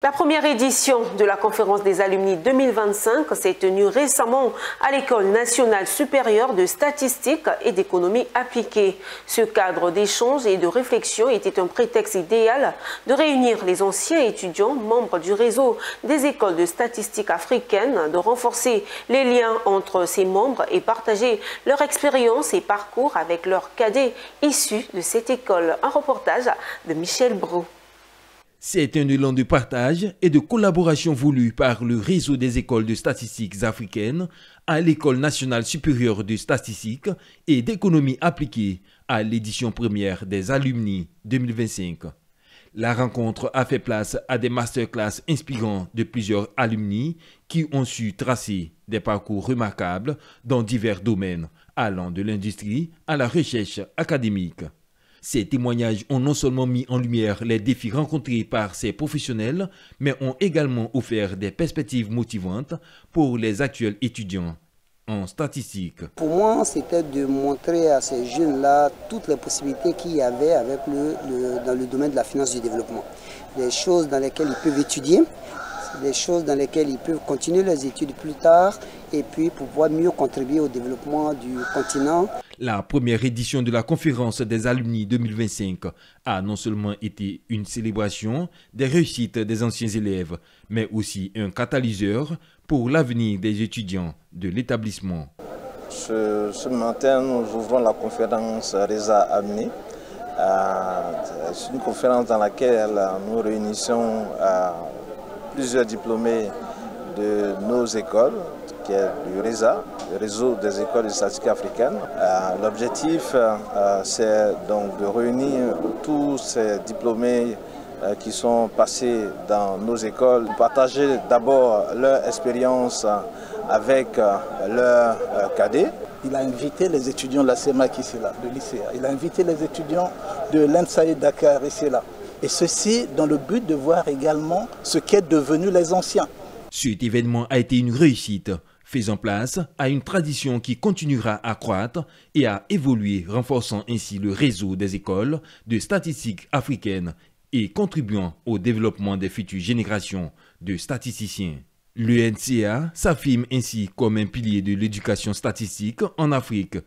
La première édition de la conférence des alumni 2025 s'est tenue récemment à l'École nationale supérieure de statistique et d'économie appliquée. Ce cadre d'échange et de réflexion était un prétexte idéal de réunir les anciens étudiants membres du réseau des écoles de statistique africaines, de renforcer les liens entre ces membres et partager leur expérience et parcours avec leurs cadets issus de cette école. Un reportage de Michel Brou. C'est un élan de partage et de collaboration voulu par le réseau des écoles de statistiques africaines à l'École nationale supérieure de statistique et d'économie appliquée à l'édition première des alumni 2025. La rencontre a fait place à des masterclass inspirants de plusieurs alumni qui ont su tracer des parcours remarquables dans divers domaines, allant de l'industrie à la recherche académique. Ces témoignages ont non seulement mis en lumière les défis rencontrés par ces professionnels, mais ont également offert des perspectives motivantes pour les actuels étudiants en statistique. Pour moi, c'était de montrer à ces jeunes-là toutes les possibilités qu'il y avait avec dans le domaine de la finance du développement. Des choses dans lesquelles ils peuvent étudier, des choses dans lesquelles ils peuvent continuer leurs études plus tard et puis pouvoir mieux contribuer au développement du continent. La première édition de la conférence des alumni 2025 a non seulement été une célébration des réussites des anciens élèves, mais aussi un catalyseur pour l'avenir des étudiants de l'établissement. Ce matin, nous ouvrons la conférence RESA Amené. C'est une conférence dans laquelle nous réunissons plusieurs diplômés de nos écoles, qui est du RESA, le réseau des écoles de statistique africaines. L'objectif, c'est donc de réunir tous ces diplômés qui sont passés dans nos écoles, partager d'abord leur expérience avec leurs cadets. Il a invité les étudiants de la CEMAC ici, là, de l'ICA. Il a invité les étudiants de l'ENSAE Dakar ici, là. Et ceci dans le but de voir également ce qu'est devenu les anciens. Cet événement a été une réussite, faisant place à une tradition qui continuera à croître et à évoluer, renforçant ainsi le réseau des écoles de statistiques africaines et contribuant au développement des futures générations de statisticiens. L'ENCA s'affirme ainsi comme un pilier de l'éducation statistique en Afrique